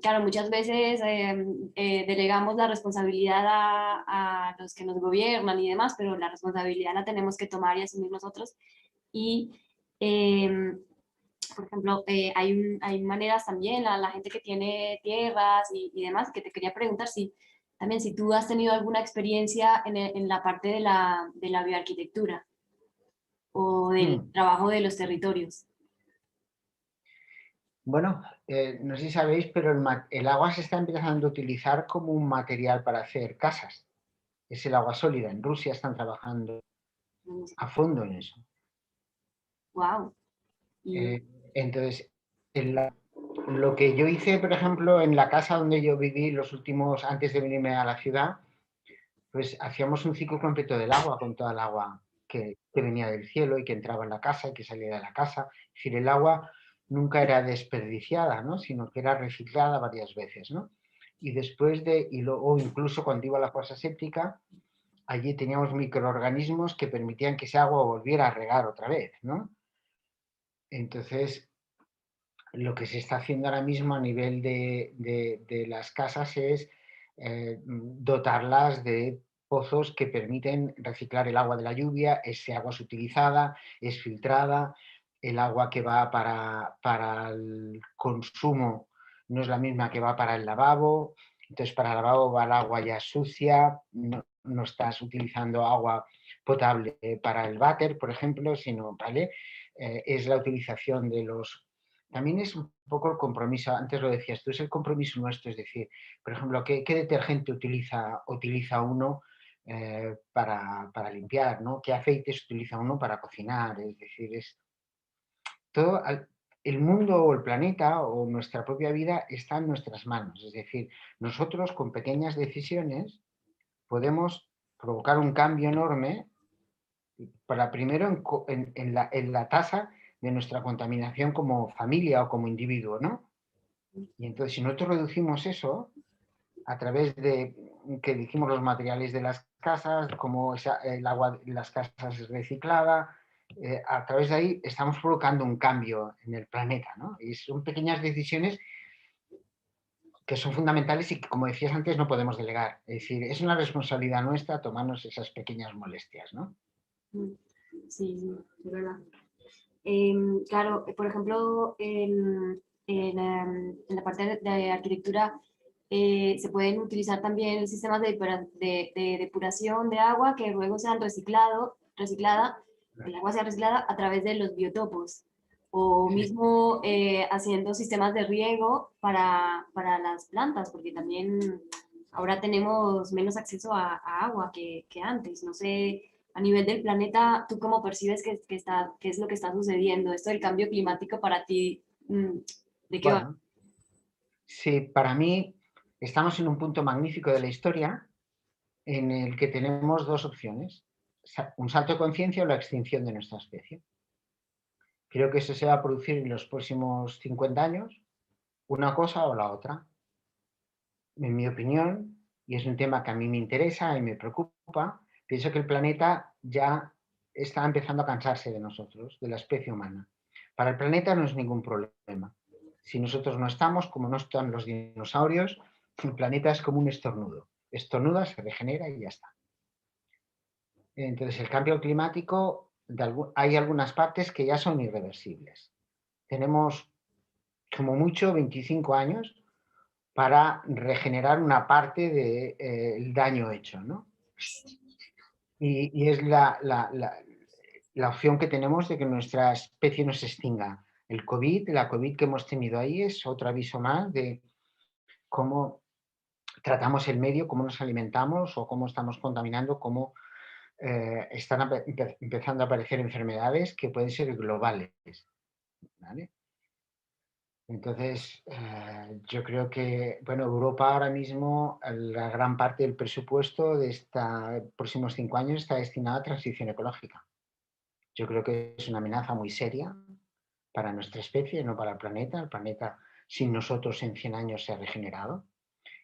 Claro, muchas veces delegamos la responsabilidad a los que nos gobiernan y demás, pero la responsabilidad la tenemos que tomar y asumir nosotros. Y, eh, por ejemplo, hay maneras también, la gente que tiene tierras y demás, que te quería preguntar si también si tú has tenido alguna experiencia en la parte de la bioarquitectura o del Mm. trabajo de los territorios. Bueno, no sé si sabéis, pero el agua se está empezando a utilizar como un material para hacer casas. Es el agua sólida. En Rusia están trabajando a fondo en eso. Wow. Y, Eh, entonces, en lo que yo hice, por ejemplo, en la casa donde yo viví antes de venirme a la ciudad, pues hacíamos un ciclo completo del agua, con toda el agua que venía del cielo y que entraba en la casa y que salía de la casa. Es decir, el agua nunca era desperdiciada, ¿no? Sino que era reciclada varias veces, ¿no? Y o incluso cuando iba a la fosa séptica, allí teníamos microorganismos que permitían que ese agua volviera a regar otra vez, ¿no? Entonces, lo que se está haciendo ahora mismo a nivel de las casas es dotarlas de pozos que permiten reciclar el agua de la lluvia. Ese agua es utilizada, es filtrada, el agua que va para el consumo no es la misma que va para el lavabo. Entonces, para el lavabo va el agua ya sucia, no estás utilizando agua potable para el váter, por ejemplo, sino, ¿vale? Es la utilización de los... También es un poco el compromiso, antes lo decías tú, es el compromiso nuestro, es decir, por ejemplo, ¿qué detergente utiliza uno para limpiar, ¿no? ¿Qué aceites utiliza uno para cocinar? Es decir, todo, el mundo o el planeta o nuestra propia vida está en nuestras manos. Es decir, nosotros con pequeñas decisiones podemos provocar un cambio enorme para primero en la tasa de nuestra contaminación como familia o como individuo, ¿no? Y entonces, si nosotros reducimos eso a través de que dijimos los materiales de las casas, cómo el agua de las casas es reciclada. A través de ahí estamos provocando un cambio en el planeta, ¿no? Y son pequeñas decisiones que son fundamentales y que, como decías antes, no podemos delegar. Es decir, es una responsabilidad nuestra tomarnos esas pequeñas molestias, ¿no? Sí, sí, es verdad. Claro, por ejemplo, en la parte de arquitectura se pueden utilizar también sistemas de depuración de agua que luego sean reciclada, el agua sea reciclada a través de los biotopos o Sí. mismo haciendo sistemas de riego para las plantas, porque también ahora tenemos menos acceso a agua que antes. No sé, a nivel del planeta, ¿tú cómo percibes qué es lo que está sucediendo? Esto del cambio climático para ti, ¿de qué va? Bueno, sí, para mí estamos en un punto magnífico de la historia en el que tenemos dos opciones, un salto de conciencia o la extinción de nuestra especie. Creo que eso se va a producir en los próximos 50 años, una cosa o la otra. En mi opinión, y es un tema que a mí me interesa y me preocupa, pienso que el planeta ya está empezando a cansarse de nosotros, de la especie humana. Para el planeta no es ningún problema. Si nosotros no estamos, como no están los dinosaurios, el planeta es como un estornudo. Estornuda, se regenera y ya está. Entonces, el cambio climático, hay algunas partes que ya son irreversibles. Tenemos como mucho 25 años para regenerar una parte del daño hecho, ¿no? Y es la opción que tenemos de que nuestra especie no se extinga. La COVID que hemos tenido ahí es otro aviso más de cómo tratamos el medio, cómo nos alimentamos o cómo estamos contaminando, cómo están empezando a aparecer enfermedades que pueden ser globales, ¿vale? Entonces, yo creo que, bueno, Europa ahora mismo, la gran parte del presupuesto de estos próximos 5 años está destinado a transición ecológica. Yo creo que es una amenaza muy seria para nuestra especie, no para el planeta. El planeta, sin nosotros, en 100 años se ha regenerado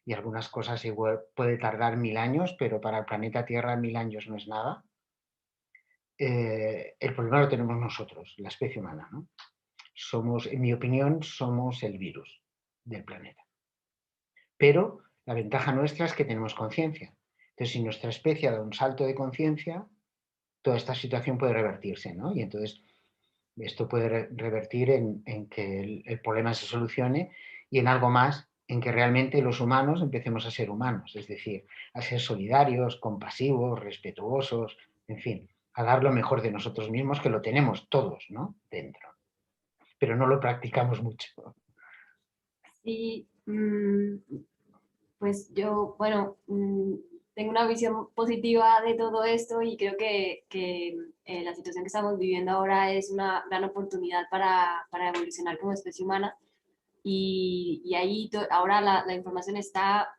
y algunas cosas igual puede tardar 1000 años, pero para el planeta Tierra 1000 años no es nada. El problema lo tenemos nosotros, la especie humana, ¿no? Somos, en mi opinión, somos el virus del planeta. Pero la ventaja nuestra es que tenemos conciencia. Entonces, si nuestra especie da un salto de conciencia, toda esta situación puede revertirse, ¿no? Y entonces esto puede revertir en que el problema se solucione y en algo más, en que realmente los humanos empecemos a ser humanos, es decir, a ser solidarios, compasivos, respetuosos, en fin, a dar lo mejor de nosotros mismos, que lo tenemos todos, ¿no? Dentro, pero no lo practicamos mucho. Sí, pues yo, bueno, tengo una visión positiva de todo esto y creo que la situación que estamos viviendo ahora es una gran oportunidad para evolucionar como especie humana y ahí ahora la información está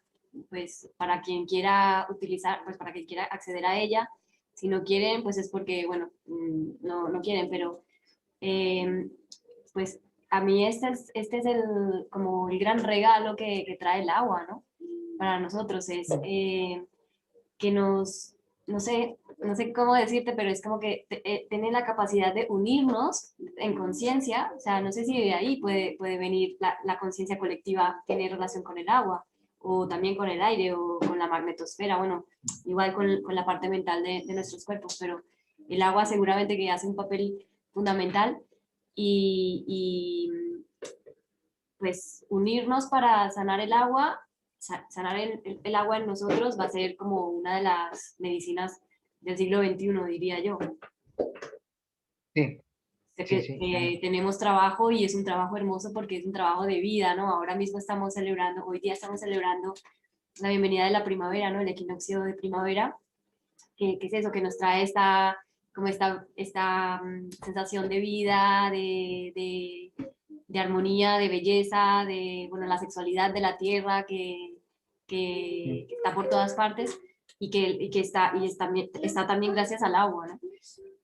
pues para quien quiera utilizar, pues para quien quiera acceder a ella. Si no quieren, pues es porque, bueno, no quieren, pero eh, pues a mí este es como el gran regalo que trae el agua, ¿no? Para nosotros es que no sé cómo decirte, pero es como que tiene la capacidad de unirnos en conciencia, o sea, no sé si de ahí puede venir la conciencia colectiva, tiene relación con el agua, o también con el aire, o con la magnetosfera, bueno, igual con la parte mental de nuestros cuerpos, pero el agua seguramente que hace un papel fundamental y pues unirnos para sanar el agua, sanar el agua en nosotros va a ser como una de las medicinas del siglo XXI, diría yo. Sí, Sé sí, sí. que tenemos trabajo y es un trabajo hermoso porque es un trabajo de vida, ¿no? Ahora mismo estamos celebrando, hoy día estamos celebrando la bienvenida de la primavera, ¿no? El equinoccio de primavera, que es eso, que nos trae como esta sensación de vida, de armonía, de belleza, de bueno, la sexualidad de la tierra que está por todas partes y que está también gracias al agua, ¿no?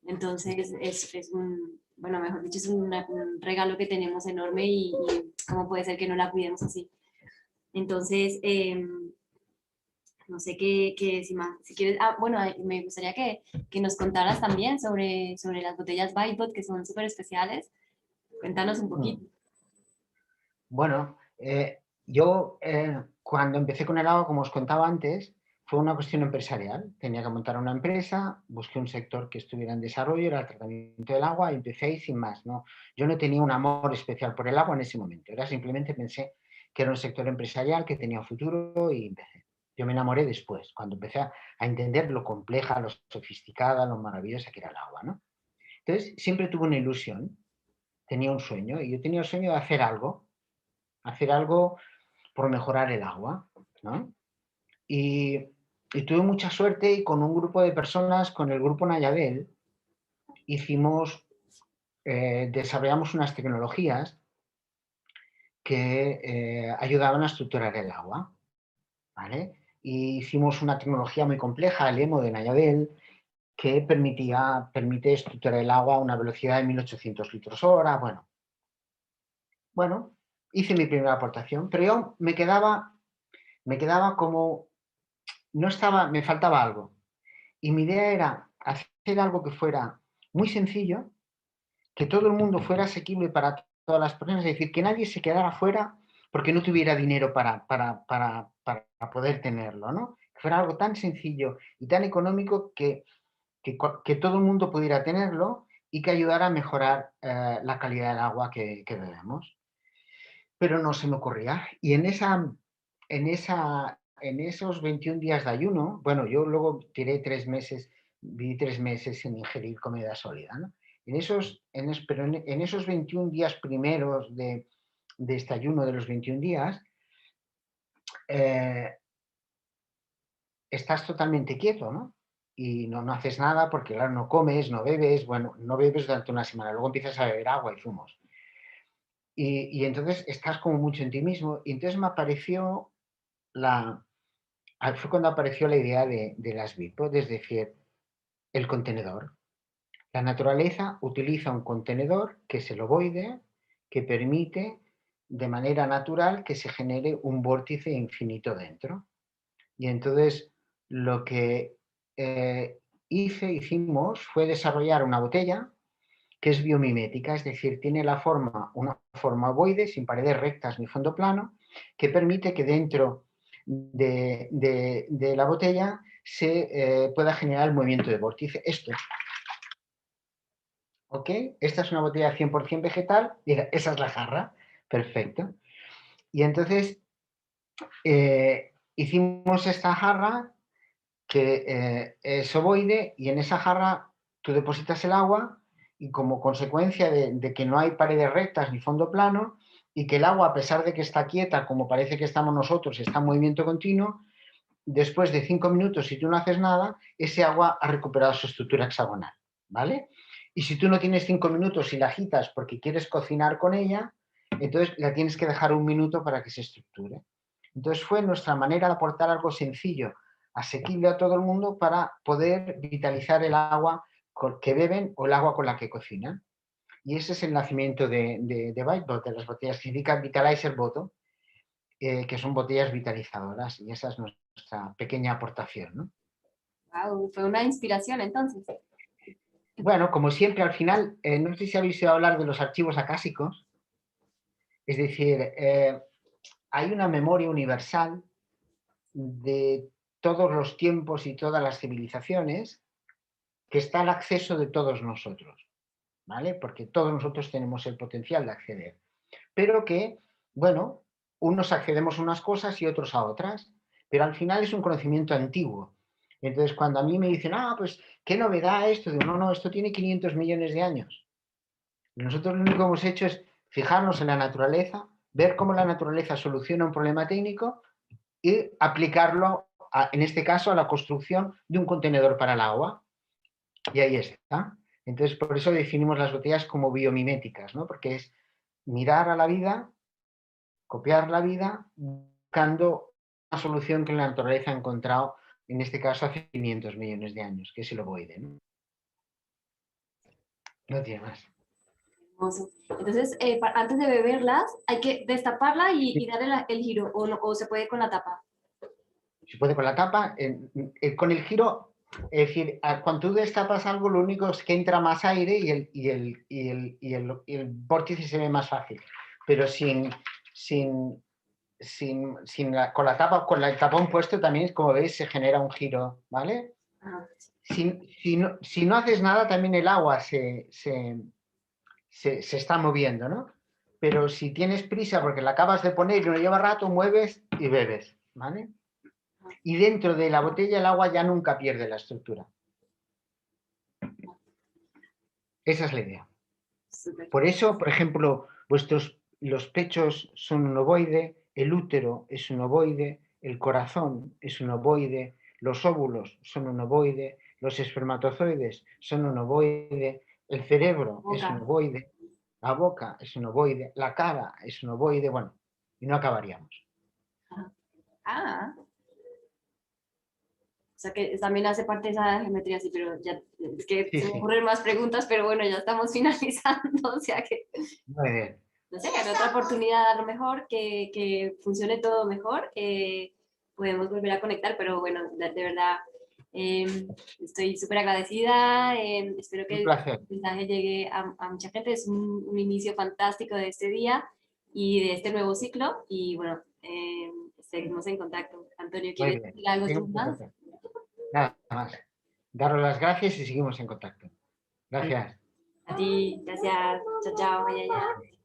Entonces es un, bueno, mejor dicho, es un regalo que tenemos enorme y cómo puede ser que no la cuidemos así. Entonces, no sé si más, si quieres, bueno, me gustaría que nos contaras también sobre las botellas Bybot, que son súper especiales. Cuéntanos un poquito. Bueno, yo cuando empecé con el agua, como os contaba antes, fue una cuestión empresarial. Tenía que montar una empresa, busqué un sector que estuviera en desarrollo, era el tratamiento del agua, y empecé ahí sin más, ¿no? Yo no tenía un amor especial por el agua en ese momento, era simplemente pensé que era un sector empresarial que tenía futuro y empecé. Yo me enamoré después, cuando empecé a entender lo compleja, lo sofisticada, lo maravillosa que era el agua, ¿no? Entonces, siempre tuve una ilusión, tenía un sueño, y yo tenía el sueño de hacer algo por mejorar el agua, ¿no? Y tuve mucha suerte y con un grupo de personas, con el grupo Nayabel, desarrollamos unas tecnologías que ayudaban a estructurar el agua, ¿vale? Y hicimos una tecnología muy compleja, el EMO de Nayabel, que permite estructurar el agua a una velocidad de 1800 litros hora. Bueno, hice mi primera aportación, pero yo me quedaba como, no estaba, me faltaba algo. Y mi idea era hacer algo que fuera muy sencillo, que todo el mundo fuera asequible para todas las personas, es decir, que nadie se quedara fuera porque no tuviera dinero para poder tenerlo, ¿no? Que fuera algo tan sencillo y tan económico que todo el mundo pudiera tenerlo y que ayudara a mejorar la calidad del agua que bebemos. Pero no se me ocurría. Y en esos 21 días de ayuno, bueno, yo luego viví 3 meses sin ingerir comida sólida, ¿no? Pero en esos 21 días primeros de este ayuno de los 21 días, eh, estás totalmente quieto, ¿no? Y no haces nada porque, claro, no comes, no bebes, bueno, no bebes durante una semana, luego empiezas a beber agua y zumos. Y entonces estás como mucho en ti mismo. Y entonces me apareció fue cuando apareció la idea de las BIPOD, es decir, el contenedor. La naturaleza utiliza un contenedor que es el ovoide, que permite de manera natural que se genere un vórtice infinito dentro. Y entonces lo que hicimos fue desarrollar una botella que es biomimética, es decir, tiene una forma ovoide, sin paredes rectas ni fondo plano, que permite que dentro de la botella se pueda generar el movimiento de vórtice. Esto. ¿Ok? Esta es una botella 100% vegetal, y esa es la jarra. Perfecto. Y entonces hicimos esta jarra que es ovoide, y en esa jarra tú depositas el agua, y como consecuencia de que no hay paredes rectas ni fondo plano, y que el agua, a pesar de que está quieta, como parece que estamos nosotros, está en movimiento continuo, después de 5 minutos, si tú no haces nada, ese agua ha recuperado su estructura hexagonal, ¿vale? Y si tú no tienes 5 minutos y la agitas porque quieres cocinar con ella, entonces la tienes que dejar 1 minuto para que se estructure. Entonces fue nuestra manera de aportar algo sencillo, asequible a todo el mundo, para poder vitalizar el agua que beben o el agua con la que cocinan. Y ese es el nacimiento de Bybot, de las botellas, significa Vitalizer Bottle, que son botellas vitalizadoras, y esa es nuestra pequeña aportación, ¿no? Wow, fue una inspiración entonces. Bueno, como siempre, al final, no sé si habéis oído hablar de los archivos acásicos, es decir, hay una memoria universal de todos los tiempos y todas las civilizaciones que está al acceso de todos nosotros, ¿vale? Porque todos nosotros tenemos el potencial de acceder, pero que, bueno, unos accedemos a unas cosas y otros a otras, pero al final es un conocimiento antiguo. Entonces, cuando a mí me dicen, pues, ¿qué novedad esto? Digo, no, esto tiene 500 millones de años. Y nosotros lo único que hemos hecho es fijarnos en la naturaleza, ver cómo la naturaleza soluciona un problema técnico y aplicarlo, en este caso, a la construcción de un contenedor para el agua. Y ahí está. Entonces, por eso definimos las botellas como biomiméticas, ¿no? Porque es mirar a la vida, copiar la vida, buscando una solución que la naturaleza ha encontrado, en este caso hace 500 millones de años, que es el ovoide, ¿no? No tiene más. Hermoso. Entonces, antes de beberlas, hay que destaparla y darle el giro, o, no, o se puede con la tapa. Se puede con la tapa, con el giro, es decir, cuando tú destapas algo, lo único es que entra más aire y el vórtice se ve más fácil. Pero con la tapa, con el tapón puesto también, como veis, se genera un giro, ¿vale? Si no haces nada, también el agua se está moviendo, ¿no? Pero si tienes prisa porque la acabas de poner y no lleva rato, mueves y bebes, ¿vale? Y dentro de la botella el agua ya nunca pierde la estructura. Esa es la idea. Por eso, por ejemplo, los pechos son un ovoide, el útero es un ovoide, el corazón es un ovoide, los óvulos son un ovoide, los espermatozoides son un ovoide, el cerebro es un ovoide, la boca es un ovoide, la cara es un ovoide, bueno, y no acabaríamos. O sea que también hace parte de esa geometría, sí, pero ya es que Sí, se me sí. ocurren más preguntas, pero bueno, ya estamos finalizando, o sea que, Muy bien. no sé, en otra oportunidad a lo mejor, que funcione todo mejor, podemos volver a conectar, pero bueno, de verdad, estoy súper agradecida, espero Un que placer. el mensaje llegue a mucha gente, es un inicio fantástico de este día y de este nuevo ciclo, y bueno, seguimos en contacto. Antonio, Muy ¿quieres bien. decir algo tú Seguimos en más? contacto. Nada más. Daros las gracias y seguimos en contacto. Gracias. A ti, gracias. Chao, chao. Ay, ay, ay.